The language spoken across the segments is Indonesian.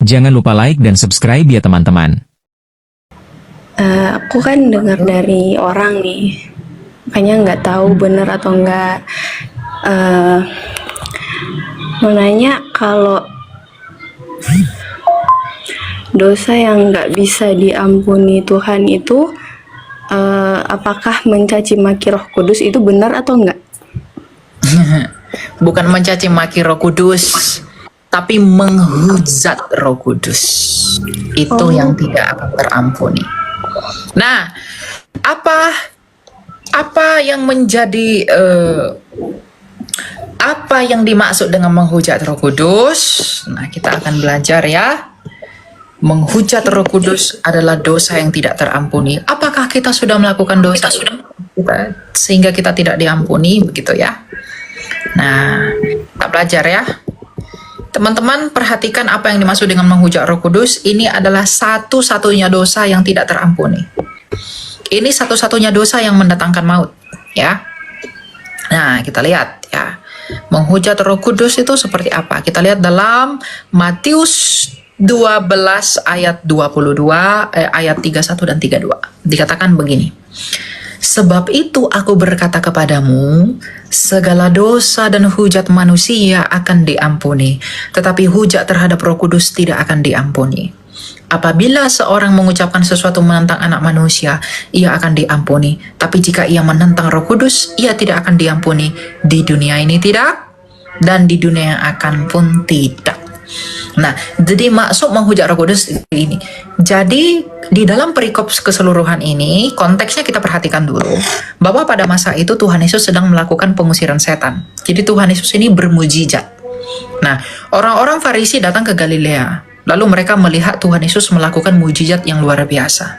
Jangan lupa like dan subscribe ya teman-teman. Aku kan dengar dari orang nih, makanya nggak tahu benar atau enggak. Mau nanya kalau dosa yang nggak bisa diampuni Tuhan itu, apakah mencaci maki Roh Kudus itu benar atau enggak? Bukan mencaci maki Roh Kudus, tapi menghujat Roh Kudus. Itu yang tidak akan terampuni. Nah, apa yang menjadi apa yang dimaksud dengan menghujat Roh Kudus? Nah, kita akan belajar ya. Menghujat Roh Kudus adalah dosa yang tidak terampuni. Apakah kita sudah melakukan dosa sehingga kita tidak diampuni, begitu ya? Nah, kita belajar ya. Teman-teman perhatikan apa yang dimaksud dengan menghujat Roh Kudus. Ini adalah satu-satunya dosa yang tidak terampuni. Ini satu-satunya dosa yang mendatangkan maut, ya. Nah, kita lihat ya. Menghujat Roh Kudus itu seperti apa? Kita lihat dalam Matius 12 ayat 22, ayat 31 dan 32. Dikatakan begini. Sebab itu aku berkata kepadamu, segala dosa dan hujat manusia akan diampuni, tetapi hujat terhadap Roh Kudus tidak akan diampuni. Apabila seorang mengucapkan sesuatu menentang anak manusia, ia akan diampuni. Tapi jika ia menentang Roh Kudus, ia tidak akan diampuni. Di dunia ini tidak, dan di dunia yang akan pun tidak. Nah, jadi maksud menghujat Roh Kudus ini. Jadi di dalam perikop keseluruhan ini, konteksnya kita perhatikan dulu bahwa pada masa itu Tuhan Yesus sedang melakukan pengusiran setan. Jadi Tuhan Yesus ini bermujizat. Nah, orang-orang Farisi datang ke Galilea, lalu mereka melihat Tuhan Yesus melakukan mujizat yang luar biasa.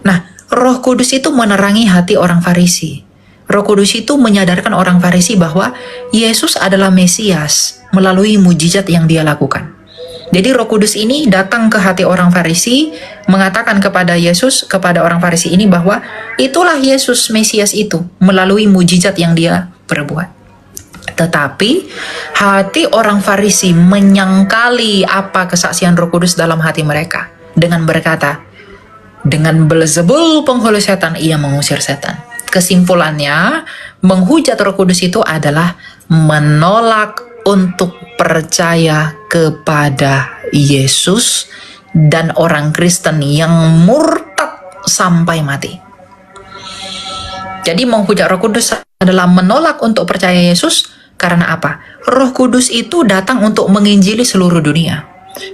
Nah, Roh Kudus itu menerangi hati orang Farisi. Roh Kudus itu menyadarkan orang Farisi bahwa Yesus adalah Mesias melalui mujizat yang dia lakukan. Jadi Roh Kudus ini datang ke hati orang Farisi, mengatakan kepada Yesus, kepada orang Farisi ini bahwa itulah Yesus Mesias itu melalui mujizat yang dia perbuat. Tetapi hati orang Farisi menyangkali apa kesaksian Roh Kudus dalam hati mereka dengan berkata, dengan Beelzebul penghulu setan ia mengusir setan. Kesimpulannya, menghujat Roh Kudus itu adalah menolak untuk percaya kepada Yesus dan orang Kristen yang murtad sampai mati. Jadi menghujat Roh Kudus adalah menolak untuk percaya Yesus karena apa? Roh Kudus itu datang untuk menginjili seluruh dunia.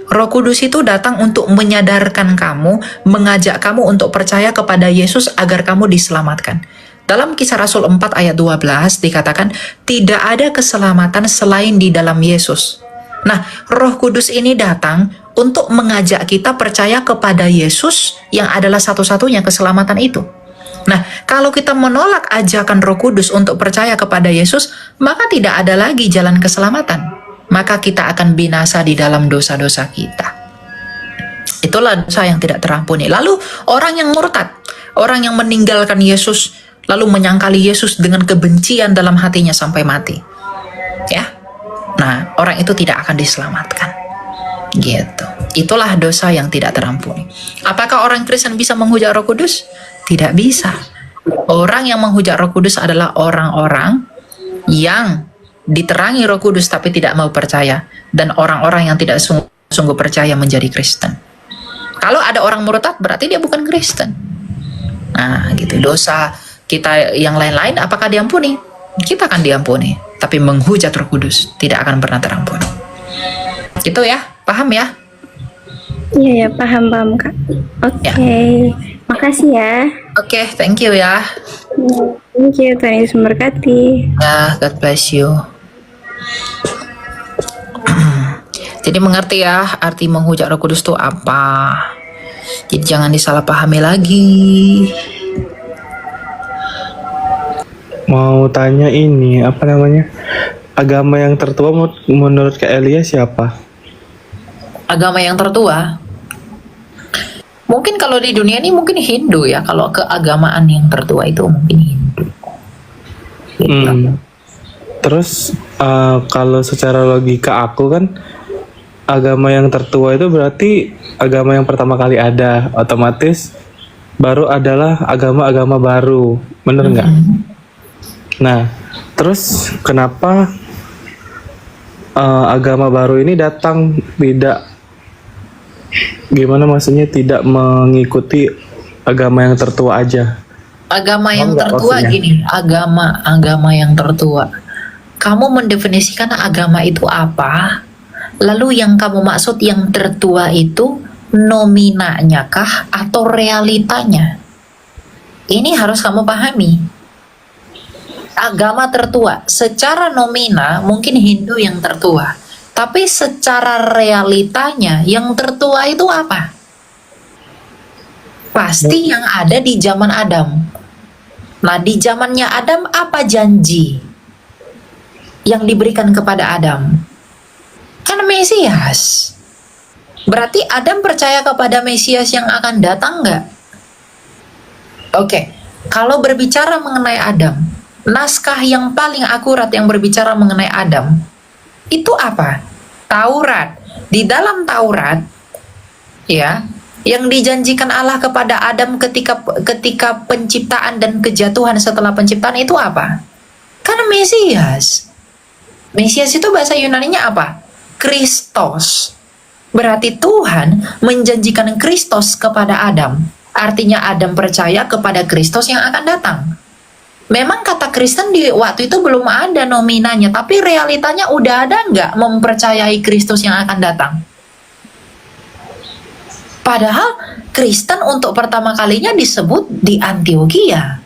Roh Kudus itu datang untuk menyadarkan kamu, mengajak kamu untuk percaya kepada Yesus agar kamu diselamatkan. Dalam Kisah Rasul 4 ayat 12 dikatakan, tidak ada keselamatan selain di dalam Yesus. Nah, Roh Kudus ini datang untuk mengajak kita percaya kepada Yesus yang adalah satu-satunya keselamatan itu. Nah, kalau kita menolak ajakan Roh Kudus untuk percaya kepada Yesus, maka tidak ada lagi jalan keselamatan. Maka kita akan binasa di dalam dosa-dosa kita. Itulah dosa yang tidak terampuni. Lalu orang yang murtad, orang yang meninggalkan Yesus, lalu menyangkali Yesus dengan kebencian dalam hatinya sampai mati. Ya. Nah, orang itu tidak akan diselamatkan. Gitu. Itulah dosa yang tidak terampuni. Apakah orang Kristen bisa menghujat Roh Kudus? Tidak bisa. Orang yang menghujat Roh Kudus adalah orang-orang yang diterangi Roh Kudus tapi tidak mau percaya, dan orang-orang yang tidak sungguh percaya menjadi Kristen. Kalau ada orang murtad berarti dia bukan Kristen. Nah, gitu. Dosa kita yang lain-lain apakah diampuni? Kita akan diampuni, tapi menghujat Roh Kudus tidak akan pernah terampuni. Gitu ya, paham ya? Iya ya, paham Kak. Oke, Ya. Makasih ya. Oke, thank you ya. Thank you, Tuhan Yesus memberkati. Ya, God bless you. Jadi mengerti ya arti menghujat Roh Kudus itu apa. Jadi jangan disalahpahami lagi. Mau tanya ini, apa namanya? Agama yang tertua menurut Kak Elia siapa? Agama yang tertua? Mungkin kalau di dunia ini mungkin Hindu ya. Kalau keagamaan yang tertua itu mungkin Hindu. Gitu. Terus kalau secara logika aku kan agama yang tertua itu berarti agama yang pertama kali ada, otomatis baru adalah agama-agama baru, bener nggak? Nah, terus kenapa agama baru ini datang tidak, gimana maksudnya, tidak mengikuti agama yang tertua aja? Agama yang Enggak, tertua maksudnya. gini, agama yang tertua. Kamu mendefinisikan agama itu apa? Lalu yang kamu maksud yang tertua itu nominanya kah atau realitanya? Ini harus kamu pahami. Agama tertua, secara nomina mungkin Hindu yang tertua, tapi secara realitanya yang tertua itu apa? Pasti yang ada di zaman Adam. Nah, di zamannya Adam apa janji yang diberikan kepada Adam? Kan Mesias. Berarti Adam percaya kepada Mesias yang akan datang nggak? Oke, kalau berbicara mengenai Adam, naskah yang paling akurat yang berbicara mengenai Adam itu apa? Taurat. Di dalam Taurat, ya, yang dijanjikan Allah kepada Adam ketika penciptaan dan kejatuhan setelah penciptaan itu apa? Kan Mesias. Mesias itu bahasa Yunaninya apa? Kristos. Berarti Tuhan menjanjikan Kristos kepada Adam. Artinya Adam percaya kepada Kristos yang akan datang. Memang kata Kristen di waktu itu belum ada nominanya, tapi realitanya udah ada nggak mempercayai Kristus yang akan datang? Padahal Kristen untuk pertama kalinya disebut di Antioquia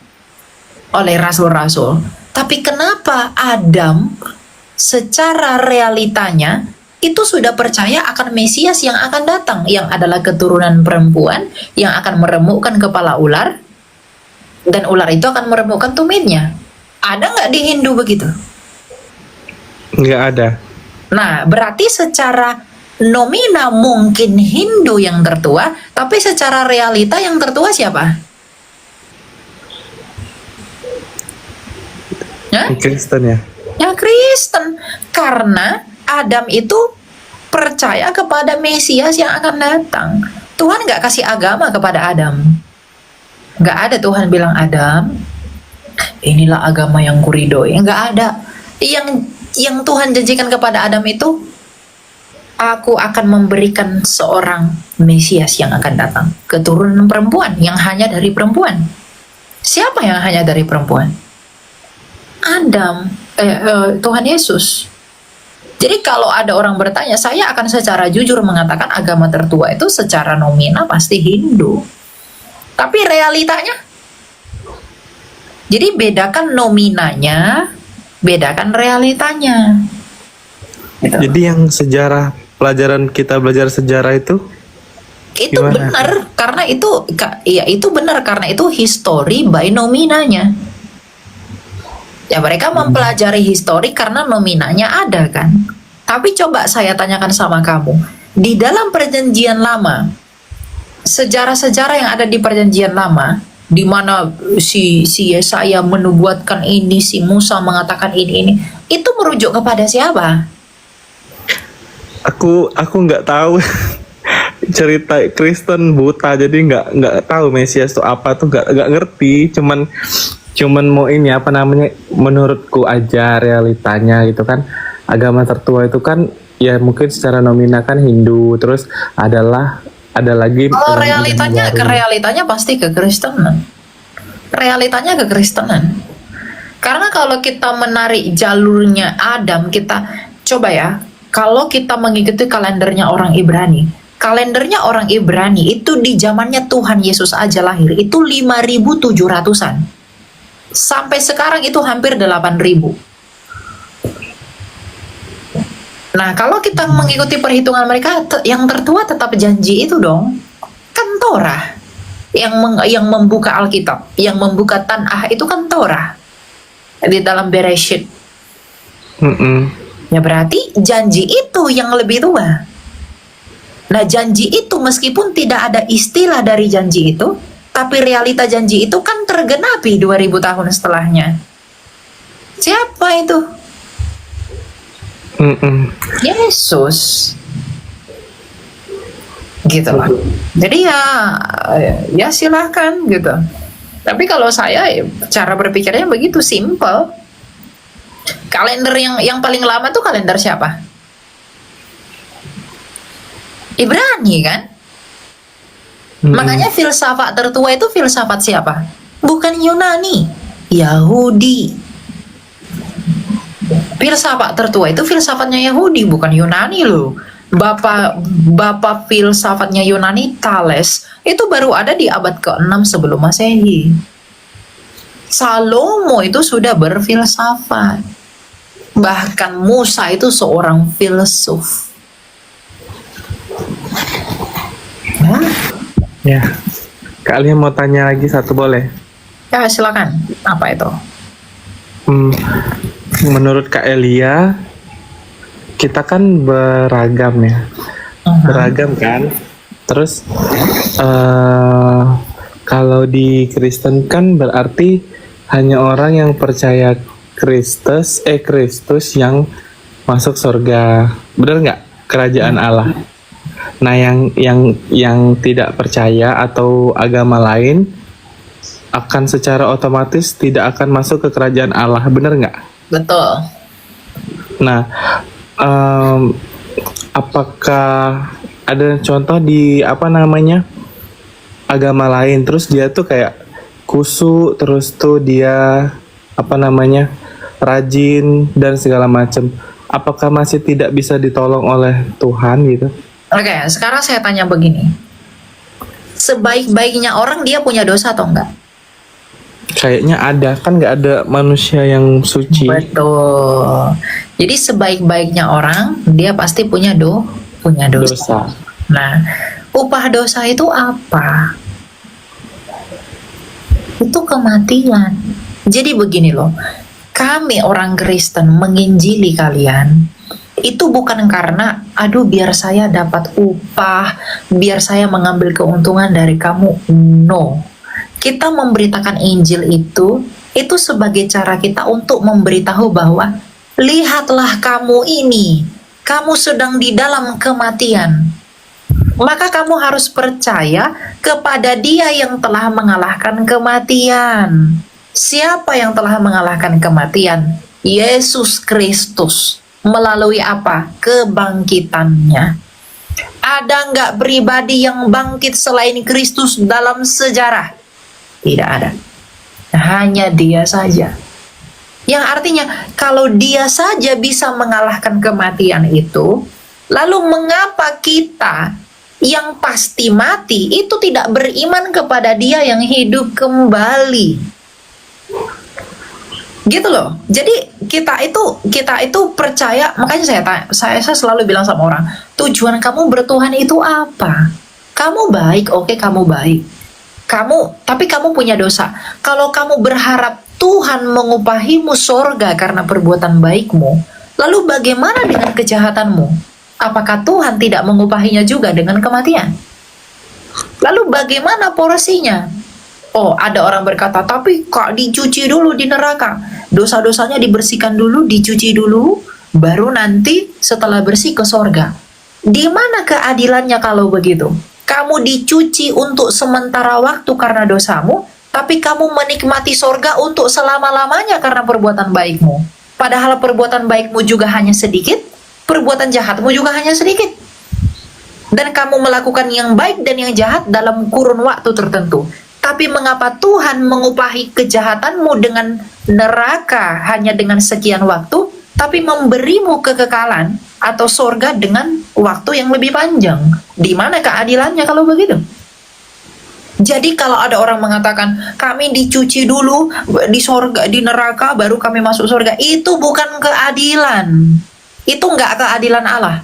oleh rasul-rasul. Tapi kenapa Adam secara realitanya itu sudah percaya akan Mesias yang akan datang, yang adalah keturunan perempuan yang akan meremukkan kepala ular, dan ular itu akan meremukkan tumitnya? Ada nggak di Hindu begitu? Nggak ada. Nah, berarti secara nomina mungkin Hindu yang tertua, tapi secara realita yang tertua siapa? Hah? Kristen ya. Ya Kristen. Karena Adam itu percaya kepada Mesias yang akan datang. Tuhan nggak kasih agama kepada Adam. Nggak ada Tuhan bilang, Adam, inilah agama yang kuridoi. Nggak ada. Yang Tuhan janjikan kepada Adam itu, aku akan memberikan seorang Mesias yang akan datang, keturunan perempuan, yang hanya dari perempuan. Siapa yang hanya dari perempuan? Adam, Tuhan Yesus. Jadi kalau ada orang bertanya, saya akan secara jujur mengatakan agama tertua itu secara nomina pasti Hindu. Tapi realitanya, jadi bedakan nominanya, bedakan realitanya. Gitu. Jadi yang sejarah, pelajaran kita belajar sejarah itu gimana? Benar karena itu, ya itu benar karena itu history by nominanya. Ya mereka mempelajari histori karena nominanya ada kan. Tapi coba saya tanyakan sama kamu, di dalam perjanjian lama, sejarah-sejarah yang ada di perjanjian lama, di mana si Yesaya menubuatkan ini, si Musa mengatakan ini, itu merujuk kepada siapa? Aku nggak tahu. Cerita Kristen buta, jadi nggak tahu Mesias itu apa tuh, nggak ngerti. Cuman mau ini apa namanya, menurutku aja realitanya gitu kan, agama tertua itu kan ya mungkin secara nomina kan Hindu, terus ada lagi Kalau realitanya pasti kekristenan. Realitanya kekristenan. Karena kalau kita menarik jalurnya Adam, kita coba ya, kalau kita mengikuti kalendernya orang Ibrani, kalendernya orang Ibrani itu di zamannya Tuhan Yesus aja lahir itu 5.700-an. Sampai sekarang itu hampir 8.000. Nah, kalau kita mengikuti perhitungan mereka, yang tertua tetap janji itu dong. Kan Torah yang membuka Alkitab, yang membuka Tanakh itu kan Torah di dalam Bereshit. Ya berarti janji itu yang lebih tua. Nah, janji itu meskipun tidak ada istilah dari janji itu, tapi realita janji itu kan tergenapi 2000 tahun setelahnya. Siapa itu? Yesus. gitu lah. Jadi ya silahkan gitu. Tapi kalau saya cara berpikirnya begitu simple. Kalender yang paling lama tuh kalender siapa? Ibrani kan? Makanya filsafat tertua itu filsafat siapa? Bukan Yunani, Yahudi. Filsafat tertua itu filsafatnya Yahudi, bukan Yunani loh. Bapak filsafatnya Yunani, Thales, itu baru ada di abad ke-6 sebelum Masehi. Salomo itu sudah berfilsafat. Bahkan Musa itu seorang filsuf. Ya. Kalian mau tanya lagi satu boleh? Ya silakan. Apa itu? Menurut Kak Elia, kita kan beragam ya, beragam kan. Terus kalau di Kristen kan berarti hanya orang yang percaya Kristus yang masuk surga, benar nggak? Kerajaan Allah. Nah, yang tidak percaya atau agama lain akan secara otomatis tidak akan masuk ke kerajaan Allah, benar nggak? Betul. Nah, apakah ada contoh di agama lain, terus dia tuh kayak kusuk, terus tuh dia rajin dan segala macam, apakah masih tidak bisa ditolong oleh Tuhan gitu? Oke, sekarang saya tanya begini, sebaik-baiknya orang dia punya dosa atau enggak? Kayaknya ada, kan nggak ada manusia yang suci. Betul. Jadi sebaik-baiknya orang dia pasti punya dosa. Nah, upah dosa itu apa? Itu kematian. Jadi begini loh, kami orang Kristen menginjili kalian itu bukan karena aduh biar saya dapat upah, biar saya mengambil keuntungan dari kamu. No. Kita memberitakan Injil itu sebagai cara kita untuk memberitahu bahwa lihatlah kamu ini, kamu sedang di dalam kematian. Maka kamu harus percaya kepada Dia yang telah mengalahkan kematian. Siapa yang telah mengalahkan kematian? Yesus Kristus. Melalui apa? Kebangkitannya. Ada nggak pribadi yang bangkit selain Kristus dalam sejarah? Tidak ada. Hanya Dia saja. Yang artinya kalau Dia saja bisa mengalahkan kematian itu, lalu mengapa kita yang pasti mati itu tidak beriman kepada Dia yang hidup kembali? Gitu loh. Jadi kita itu percaya, makanya saya selalu bilang sama orang, tujuan kamu bertuhan itu apa? Kamu baik, oke, kamu baik. Tapi kamu punya dosa. Kalau kamu berharap Tuhan mengupahimu sorga karena perbuatan baikmu, lalu bagaimana dengan kejahatanmu? Apakah Tuhan tidak mengupahinya juga dengan kematian? Lalu bagaimana porsinya? Oh, ada orang berkata, tapi kok dicuci dulu di neraka? Dosa-dosanya dibersihkan dulu, dicuci dulu, baru nanti setelah bersih ke sorga. Di mana keadilannya kalau begitu? Kamu dicuci untuk sementara waktu karena dosamu, tapi kamu menikmati sorga untuk selama-lamanya karena perbuatan baikmu. Padahal perbuatan baikmu juga hanya sedikit, perbuatan jahatmu juga hanya sedikit. Dan kamu melakukan yang baik dan yang jahat dalam kurun waktu tertentu. Tapi mengapa Tuhan mengupahi kejahatanmu dengan neraka hanya dengan sekian waktu, tapi memberimu kekekalan atau sorga dengan waktu yang lebih panjang? Di mana keadilannya kalau begitu? Jadi kalau ada orang mengatakan kami dicuci dulu di sorga, di neraka baru kami masuk sorga, itu bukan keadilan. Itu enggak keadilan Allah.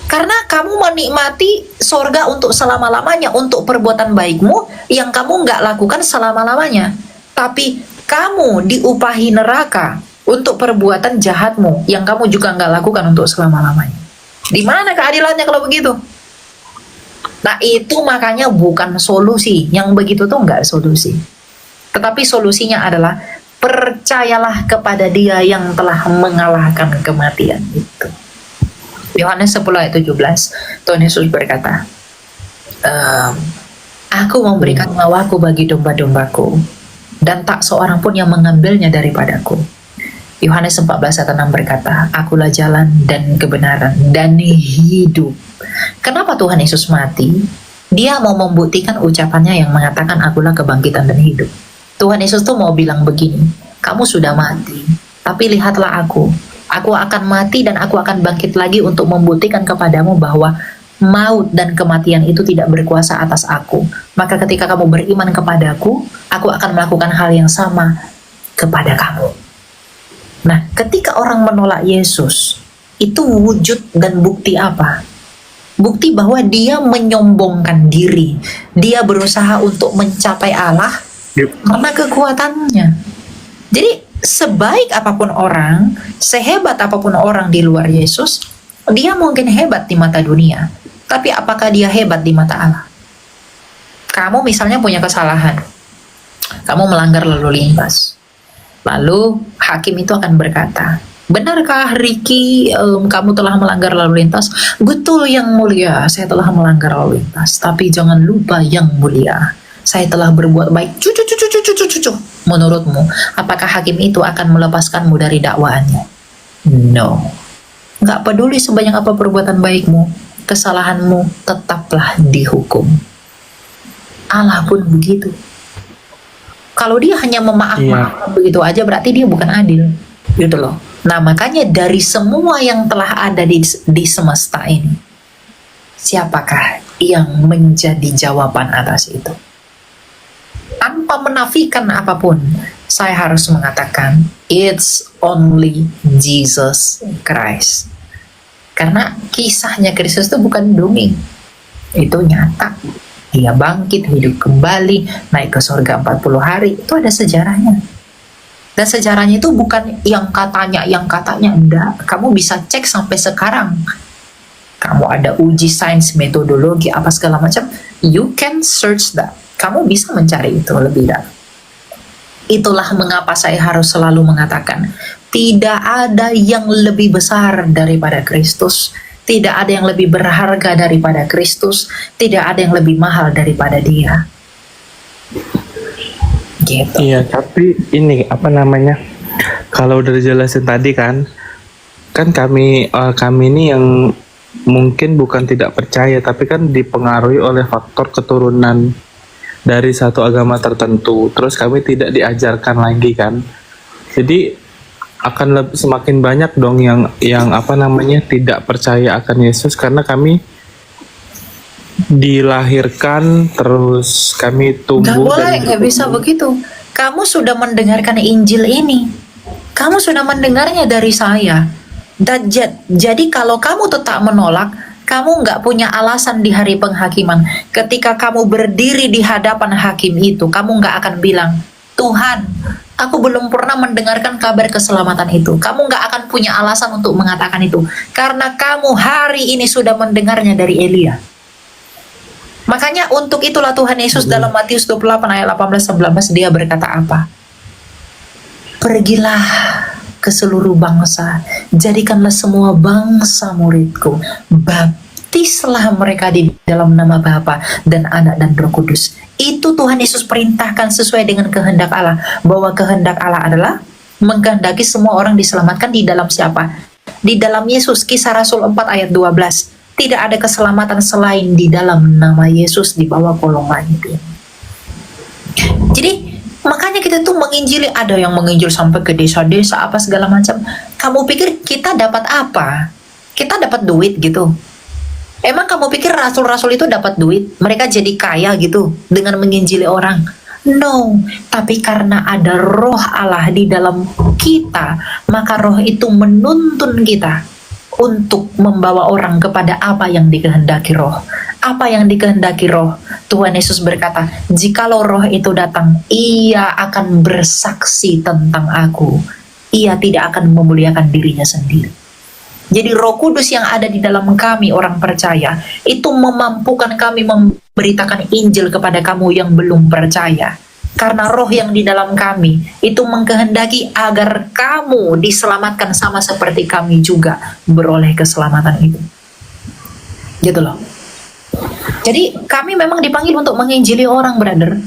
Karena kamu menikmati sorga untuk selama-lamanya, untuk perbuatan baikmu yang kamu nggak lakukan selama-lamanya. Tapi kamu diupahi neraka untuk perbuatan jahatmu yang kamu juga nggak lakukan untuk selama-lamanya. Di mana keadilannya kalau begitu? Nah itu makanya bukan solusi. Yang begitu tuh nggak solusi. Tetapi solusinya adalah percayalah kepada Dia yang telah mengalahkan kematian itu. Yohanes 10 ayat 17, Tuhan Yesus berkata, Aku memberikan nyawaku bagi domba-dombaku, dan tak seorang pun yang mengambilnya daripadaku. Yohanes 14 ayat 6 berkata, Akulah jalan dan kebenaran dan hidup. Kenapa Tuhan Yesus mati? Dia mau membuktikan ucapannya yang mengatakan akulah kebangkitan dan hidup. Tuhan Yesus tuh mau bilang begini, kamu sudah mati, tapi lihatlah aku akan mati dan aku akan bangkit lagi untuk membuktikan kepadamu bahwa maut dan kematian itu tidak berkuasa atas aku. Maka ketika kamu beriman kepadaku, aku akan melakukan hal yang sama kepada kamu. Nah, ketika orang menolak Yesus, itu wujud dan bukti apa? Bukti bahwa dia menyombongkan diri. Dia berusaha untuk mencapai Allah karena kekuatannya. Jadi, sebaik apapun orang, sehebat apapun orang di luar Yesus, dia mungkin hebat di mata dunia. Tapi apakah dia hebat di mata Allah? Kamu misalnya punya kesalahan. Kamu melanggar lalu lintas. Lalu hakim itu akan berkata, benarkah Ricky, kamu telah melanggar lalu lintas? Betul yang mulia, saya telah melanggar lalu lintas. Tapi jangan lupa yang mulia, saya telah berbuat baik. Cucu. Menurutmu, apakah hakim itu akan melepaskanmu dari dakwaannya? No. Gak peduli sebanyak apa perbuatan baikmu, kesalahanmu tetaplah dihukum. Allah pun begitu. Kalau dia hanya memaafkan begitu aja, berarti dia bukan adil, gitu loh. Nah, makanya dari semua yang telah ada di semesta ini, siapakah yang menjadi jawaban atas itu? Tanpa menafikan apapun, saya harus mengatakan, it's only Jesus Christ. Karena kisahnya Kristus itu bukan dongeng, itu nyata. Dia bangkit, hidup kembali, naik ke surga 40 hari, itu ada sejarahnya. Dan sejarahnya itu bukan yang katanya, enggak. Kamu bisa cek sampai sekarang. Kamu ada uji sains, metodologi, apa segala macam. You can search that. Kamu bisa mencari itu lebih dalam. Itulah mengapa saya harus selalu mengatakan, tidak ada yang lebih besar daripada Kristus. Tidak ada yang lebih berharga daripada Kristus. Tidak ada yang lebih mahal daripada Dia. Gitu. Iya, tapi ini apa namanya? Kalau udah dijelasin tadi kan kami ini yang mungkin bukan tidak percaya, tapi kan dipengaruhi oleh faktor keturunan dari satu agama tertentu. Terus kami tidak diajarkan lagi kan. Jadi akan semakin banyak dong yang apa namanya tidak percaya akan Yesus karena kami dilahirkan terus kami tumbuh. Nggak bisa begitu. Kamu sudah mendengarkan Injil ini, kamu sudah mendengarnya dari saya. Dan jadi kalau kamu tetap menolak, kamu nggak punya alasan di hari penghakiman. Ketika kamu berdiri di hadapan hakim itu, kamu nggak akan bilang, Tuhan, aku belum pernah mendengarkan kabar keselamatan itu. Kamu nggak akan punya alasan untuk mengatakan itu. Karena kamu hari ini sudah mendengarnya dari Elia. Makanya untuk itulah Tuhan Yesus dalam Matius 28 ayat 18-19 dia berkata apa? Pergilah ke seluruh bangsa, jadikanlah semua bangsa muridku, baptislah mereka di dalam nama Bapa dan Anak dan Roh Kudus. Itu Tuhan Yesus perintahkan sesuai dengan kehendak Allah, bahwa kehendak Allah adalah mengkehendaki semua orang diselamatkan di dalam siapa? Di dalam Yesus. Kisah Rasul 4 ayat 12. Tidak ada keselamatan selain di dalam nama Yesus di bawah kolong langit ini. Jadi makanya kita tuh menginjili, ada yang menginjil sampai ke desa-desa apa segala macam. Kamu pikir kita dapat apa? Kita dapat duit gitu. Emang kamu pikir rasul-rasul itu dapat duit? Mereka jadi kaya gitu dengan menginjili orang? No, tapi karena ada roh Allah di dalam kita, maka roh itu menuntun kita untuk membawa orang kepada apa yang dikehendaki roh. Apa yang dikehendaki roh? Tuhan Yesus berkata, jikalau roh itu datang, ia akan bersaksi tentang aku. Ia tidak akan memuliakan dirinya sendiri. Jadi Roh Kudus yang ada di dalam kami orang percaya, itu memampukan kami memberitakan Injil kepada kamu yang belum percaya. Karena roh yang di dalam kami itu mengkehendaki agar kamu diselamatkan sama seperti kami juga beroleh keselamatan itu. Gitu loh. Jadi kami memang dipanggil untuk menginjili orang, brother.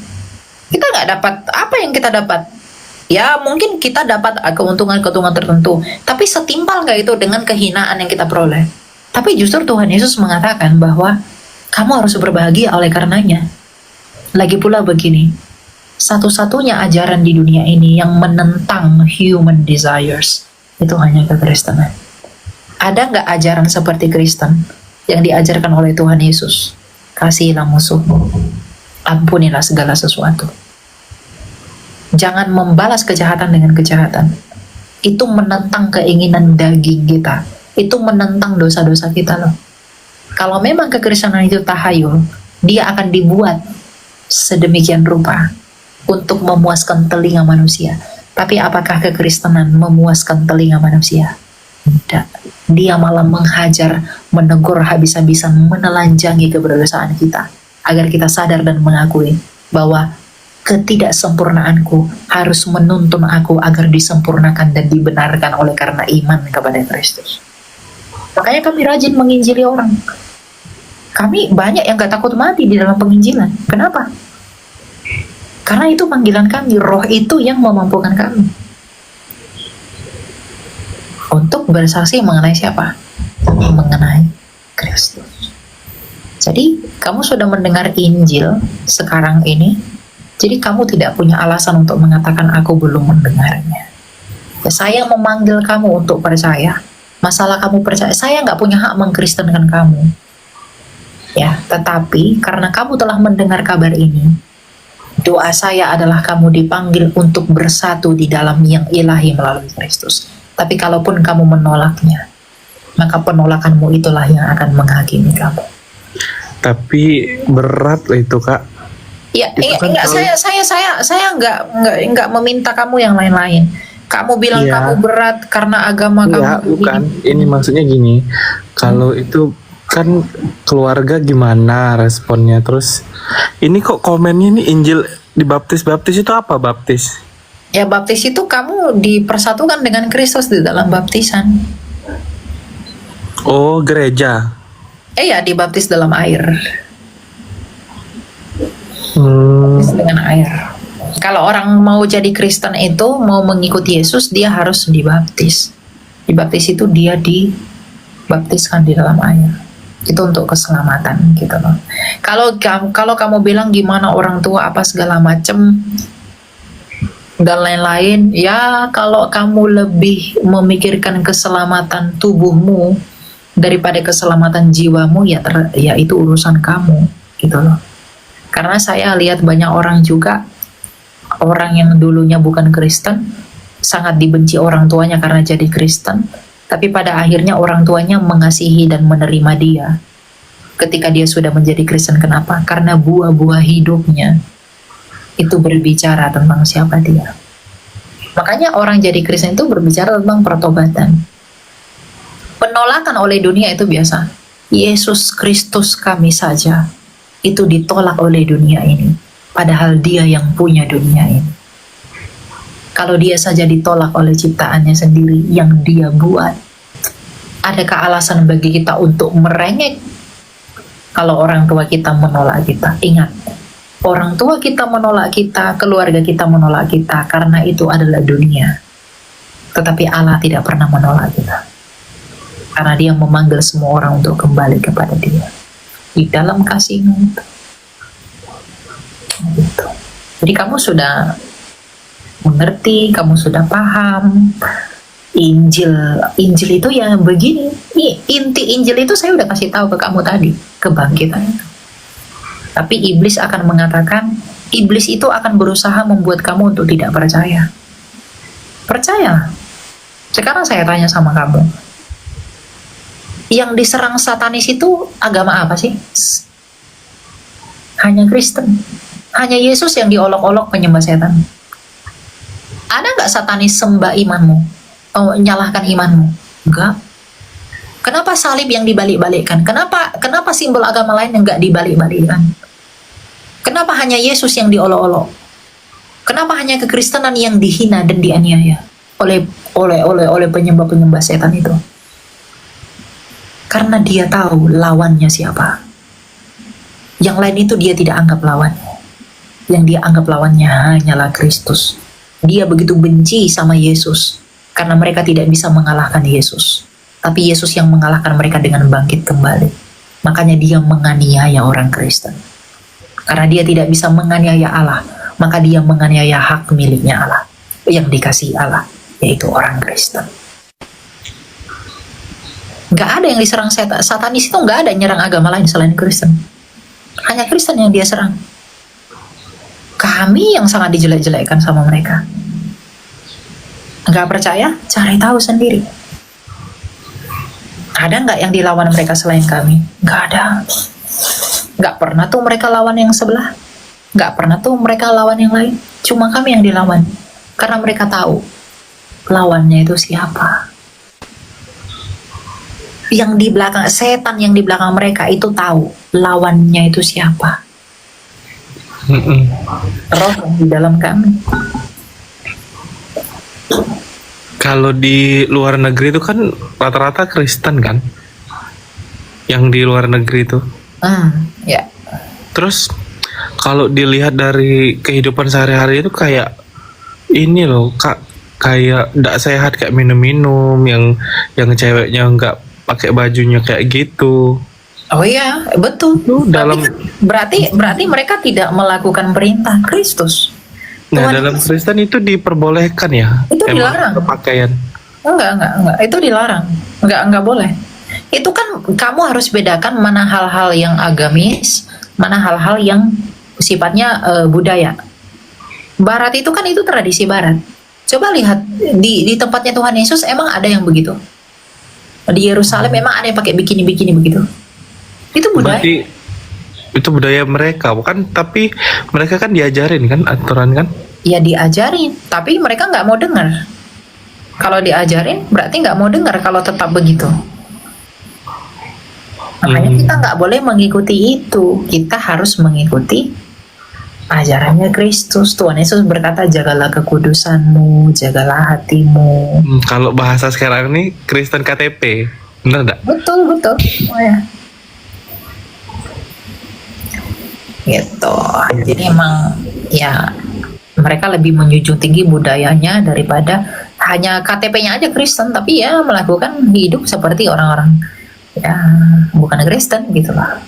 Kita nggak dapat apa yang kita dapat. Ya mungkin kita dapat keuntungan-keuntungan tertentu, tapi setimpal nggak itu dengan kehinaan yang kita peroleh? Tapi justru Tuhan Yesus mengatakan bahwa kamu harus berbahagia oleh karenanya. Lagi pula begini, satu-satunya ajaran di dunia ini yang menentang human desires itu hanya kekristenan. Ada nggak ajaran seperti Kristen yang diajarkan oleh Tuhan Yesus? Kasihilah musuhmu, ampunilah segala sesuatu. Jangan membalas kejahatan dengan kejahatan. Itu menentang keinginan daging kita. Itu menentang dosa-dosa kita loh. Kalau memang kekristenan itu tahayul, dia akan dibuat sedemikian rupa untuk memuaskan telinga manusia. Tapi apakah kekristenan memuaskan telinga manusia? Tidak. Dia malah menghajar, menegur habis-habisan, menelanjangi keberdosaan kita, agar kita sadar dan mengakui bahwa ketidaksempurnaanku harus menuntun aku agar disempurnakan dan dibenarkan oleh karena iman kepada Kristus. Makanya kami rajin menginjili orang. Kami banyak yang gak takut mati di dalam penginjilan. Kenapa? Karena itu panggilan kami. Roh itu yang memampukan kami untuk bersaksi mengenai siapa? Mengenai Kristus. Jadi kamu sudah mendengar Injil sekarang ini, jadi kamu tidak punya alasan untuk mengatakan aku belum mendengarnya. Ya, saya memanggil kamu untuk percaya. Masalah kamu percaya, saya nggak punya hak mengkristenkan kamu. Ya, tetapi karena kamu telah mendengar kabar ini, doa saya adalah kamu dipanggil untuk bersatu di dalam yang ilahi melalui Kristus. Tapi kalaupun kamu menolaknya, maka penolakanmu itulah yang akan menghakimi kamu. Tapi berat loh itu, Kak. Ya, Itu kan enggak, kalau- saya enggak meminta kamu yang lain-lain. Kamu bilang Iya. kamu berat karena agama Enggak, kamu. bukan. Ini maksudnya gini. Kalau itu kan keluarga gimana responnya? Terus ini kok komennya ini Injil dibaptis itu apa baptis? Ya, baptis itu kamu dipersatukan dengan Kristus di dalam baptisan. Oh, gereja. Ya, dibaptis dalam air. Hmm. Baptis dengan air. Kalau orang mau jadi Kristen itu, mau mengikuti Yesus, dia harus dibaptis. Dibaptis itu dia dibaptiskan di dalam air. Itu untuk keselamatan gitu loh. Kalau kamu bilang gimana orang tua apa segala macem dan lain-lain, ya kalau kamu lebih memikirkan keselamatan tubuhmu daripada keselamatan jiwamu, ya itu urusan kamu gitu loh. Karena saya lihat banyak orang juga, orang yang dulunya bukan Kristen sangat dibenci orang tuanya karena jadi Kristen, tapi pada akhirnya orang tuanya mengasihi dan menerima dia ketika dia sudah menjadi Kristen. Kenapa? Karena buah-buah hidupnya itu berbicara tentang siapa dia. Makanya orang jadi Kristen itu berbicara tentang pertobatan. Penolakan oleh dunia itu biasa. Yesus Kristus kami saja itu ditolak oleh dunia ini, padahal dia yang punya dunia ini. Kalau dia saja ditolak oleh ciptaannya sendiri yang dia buat, adakah alasan bagi kita untuk merengek kalau orang tua kita menolak kita? Ingat, orang tua kita menolak kita, keluarga kita menolak kita, karena itu adalah dunia. Tetapi Allah tidak pernah menolak kita, karena dia memanggil semua orang untuk kembali kepada dia di dalam kasih-Nya itu. Gitu. Jadi kamu sudah mengerti, kamu sudah paham Injil itu ya begini. Inti Injil itu saya udah kasih tahu ke kamu tadi, kebangkitan itu. Tapi iblis akan mengatakan, iblis itu akan berusaha membuat kamu untuk tidak percaya. Percayalah. Sekarang saya tanya sama kamu, yang diserang satanis itu agama apa sih? Hanya Kristen. Hanya Yesus yang diolok-olok penyembah setan. Ada nggak satanis sembah imanmu? Menyalahkan imanmu? Enggak. Kenapa salib yang dibalik-balikkan? Kenapa simbol agama lain yang nggak dibalik-balikkan? Kenapa hanya Yesus yang diolok-olok? Kenapa hanya kekristenan yang dihina dan dianiaya oleh penyembah-penyembah setan itu? Karena dia tahu lawannya siapa. Yang lain itu dia tidak anggap lawannya. Yang dia anggap lawannya hanyalah Kristus. Dia begitu benci sama Yesus karena mereka tidak bisa mengalahkan Yesus. Tapi Yesus yang mengalahkan mereka dengan bangkit kembali. Makanya dia menganiaya orang Kristen. Karena dia tidak bisa menganiaya Allah, maka dia menganiaya hak miliknya Allah yang dikasihi Allah, yaitu orang Kristen. Gak ada yang diserang satanis itu, gak ada yang nyerang agama lain selain Kristen. Hanya Kristen yang dia serang. Kami yang sangat dijelek-jelekkan sama mereka. Gak percaya? Cari tahu sendiri. Ada gak yang dilawan mereka selain kami? Gak ada. Gak pernah tuh mereka lawan yang sebelah. Gak pernah tuh mereka lawan yang lain. Cuma kami yang dilawan. Karena mereka tahu lawannya itu siapa. Yang di belakang, setan yang di belakang mereka itu tahu lawannya itu siapa. Roh yang di dalam kami. Kalau di luar negeri itu kan rata-rata Kristen kan, yang di luar negeri itu. Ya. Terus kalau dilihat dari kehidupan sehari-hari itu kayak ini loh kak, kayak tidak sehat, kayak minum-minum, yang ceweknya nggak pakai bajunya kayak gitu. Oh iya, betul. Dalam Berarti mereka tidak melakukan perintah Kristus. Nah, dalam Kristen itu diperbolehkan ya? Itu dilarang. Berpakaian. Enggak. Itu dilarang. Enggak boleh. Itu kan kamu harus bedakan mana hal-hal yang agamis, mana hal-hal yang sifatnya budaya. Barat itu kan itu tradisi Barat. Coba lihat di tempatnya Tuhan Yesus emang ada yang begitu. Di Yerusalem memang ada yang pakai bikini-bikini begitu. Itu budaya. Berarti itu budaya mereka, bukan? Tapi mereka kan diajarin kan aturan kan? Ya diajarin, tapi mereka nggak mau dengar. Kalau diajarin berarti nggak mau dengar kalau tetap begitu. Makanya kita nggak boleh mengikuti itu. Kita harus mengikuti ajarannya Kristus. Tuhan Yesus berkata, jagalah kekudusanmu, jagalah hatimu. Kalau bahasa sekarang nih Kristen KTP, bener nggak? Betul. Oh ya. Gitu. Jadi emang ya mereka lebih menjunjung tinggi budayanya daripada hanya KTP-nya aja Kristen, tapi ya melakukan hidup seperti orang-orang ya bukan Kristen gitu lah.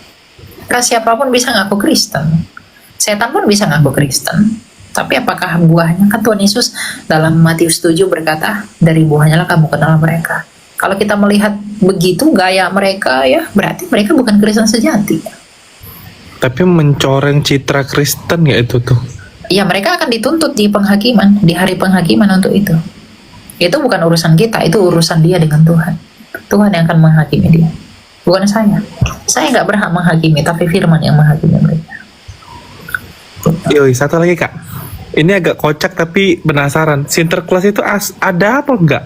Karena siapapun bisa ngaku Kristen. Setan pun bisa ngaku Kristen. Tapi apakah buahnya? Kan Tuhan Yesus dalam Matius 7 berkata, dari buahnya lah kamu kenal mereka. Kalau kita melihat begitu gaya mereka ya, berarti mereka bukan Kristen sejati. Tapi mencoreng citra Kristen ya itu tuh. Ya mereka akan dituntut di penghakiman, di hari penghakiman untuk itu. Itu bukan urusan kita, itu urusan dia dengan Tuhan. Tuhan yang akan menghakimi dia, bukan saya. Saya nggak berhak menghakimi, tapi Firman yang menghakimi mereka. Yoi, satu lagi kak. Ini agak kocak tapi penasaran. Sinterklas itu ada apa enggak?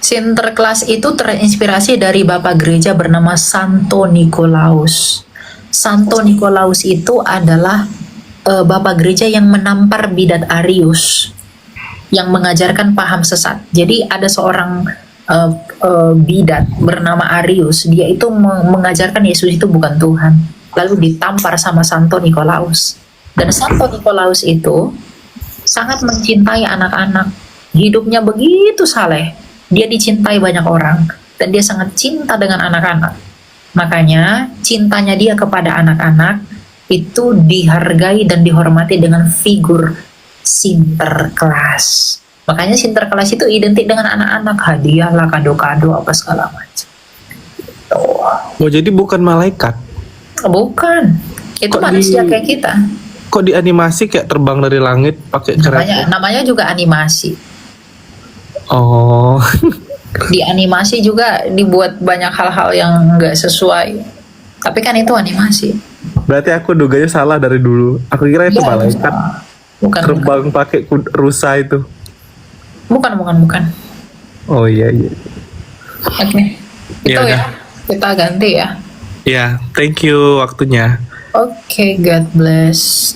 Sinterklas itu terinspirasi dari Bapak Gereja bernama Santo Nikolaus. Santo Nikolaus itu adalah Bapak Gereja yang menampar bidat Arius, yang mengajarkan paham sesat. Jadi ada seorang bidat bernama Arius, dia itu mengajarkan Yesus itu bukan Tuhan. Lalu ditampar sama Santo Nikolaus. Dan Santo Nikolaus itu sangat mencintai anak-anak. Hidupnya begitu saleh. Dia dicintai banyak orang. Dan dia sangat cinta dengan anak-anak. Makanya cintanya dia kepada anak-anak itu dihargai dan dihormati dengan figur Sinterklas. Makanya Sinterklas itu identik dengan anak-anak. Hadiah lah, kado-kado, apa segala macam. Oh jadi bukan malaikat? Bukan, itu Kok manusia kayak kita. Kok di animasi kayak terbang dari langit pakai kereta? Namanya juga animasi. Oh. Di animasi juga dibuat banyak hal-hal yang nggak sesuai. Tapi kan itu animasi. Berarti aku duganya salah dari dulu. Aku kira itu Ya, malaikat bukan. terbang pakai rusa itu. Bukan. Oh iya. Oke. Ya Itu udah. ya. Kita ganti ya. Ya, thank you waktunya. Oke, God bless.